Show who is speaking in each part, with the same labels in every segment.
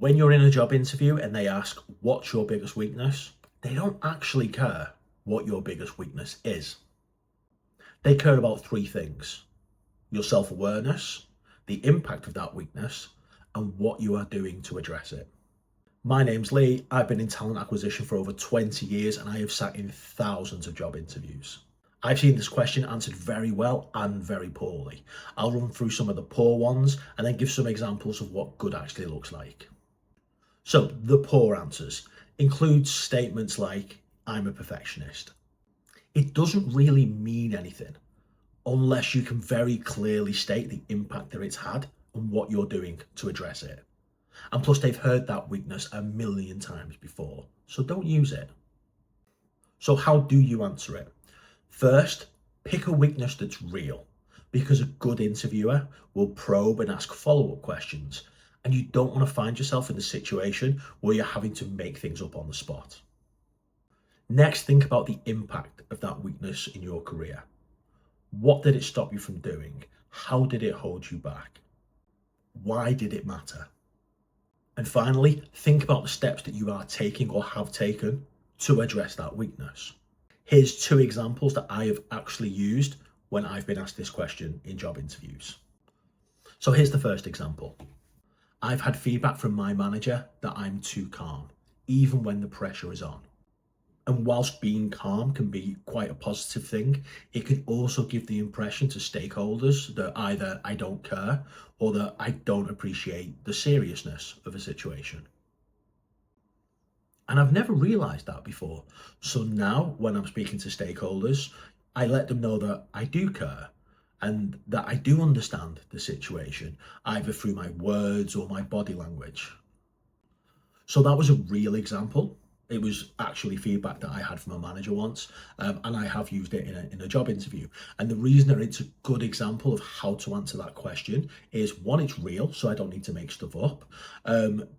Speaker 1: When you're in a job interview and they ask, what's your biggest weakness? They don't actually care what your biggest weakness is. They care about three things: your self-awareness, the impact of that weakness, and what you are doing to address it. My name's Lee. I've been in talent acquisition for over 20 years and I have sat in thousands of job interviews. I've seen this question answered very well and very poorly. I'll run through some of the poor ones and then give some examples of what good actually looks like. So the poor answers include statements like, I'm a perfectionist. It doesn't really mean anything unless you can very clearly state the impact that it's had and what you're doing to address it. And plus they've heard that weakness a million times before, so don't use it. So how do you answer it? First, pick a weakness that's real, because a good interviewer will probe and ask follow-up questions, and you don't want to find yourself in a situation where you're having to make things up on the spot. Next, think about the impact of that weakness in your career. What did it stop you from doing? How did it hold you back? Why did it matter? And finally, think about the steps that you are taking or have taken to address that weakness. Here's two examples that I have actually used when I've been asked this question in job interviews. So here's the first example. I've had feedback from my manager that I'm too calm, even when the pressure is on. And whilst being calm can be quite a positive thing, it can also give the impression to stakeholders that either I don't care or that I don't appreciate the seriousness of a situation. And I've never realized that before. So now when I'm speaking to stakeholders, I let them know that I do care and that I do understand the situation, either through my words or my body language. So that was a real example. It was actually feedback that I had from a manager once, and I have used it in a job interview. And the reason that it's a good example of how to answer that question is, one, it's real, so I don't need to make stuff up.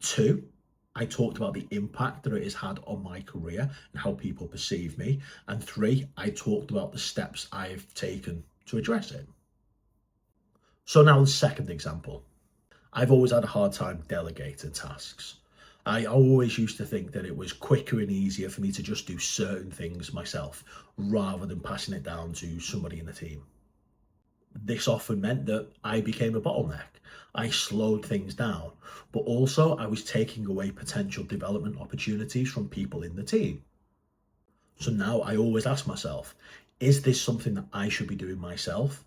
Speaker 1: Two, I talked about the impact that it has had on my career and how people perceive me. And three, I talked about the steps I've taken to address it. So now the second example. I've always had a hard time delegating tasks. I always used to think that it was quicker and easier for me to just do certain things myself rather than passing it down to somebody in the team. This often meant that I became a bottleneck. I slowed things down, but also I was taking away potential development opportunities from people in the team. So now I always ask myself, is this something that I should be doing myself?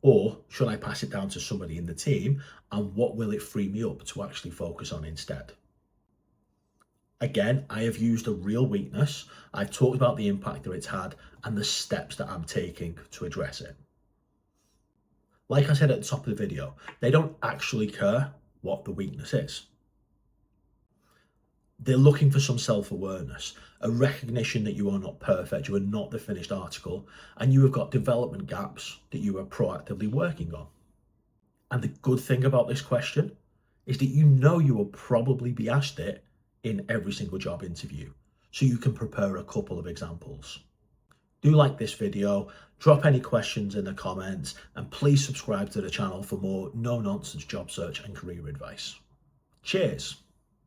Speaker 1: Or should I pass it down to somebody in the team? And what will it free me up to actually focus on instead? Again, I have used a real weakness. I've talked about the impact that it's had and the steps that I'm taking to address it. Like I said at the top of the video, they don't actually care what the weakness is. They're looking for some self-awareness, a recognition that you are not perfect, you are not the finished article, and you have got development gaps that you are proactively working on. And the good thing about this question is that you know you will probably be asked it in every single job interview, so you can prepare a couple of examples. Do like this video, drop any questions in the comments, and please subscribe to the channel for more no-nonsense job search and career advice. Cheers.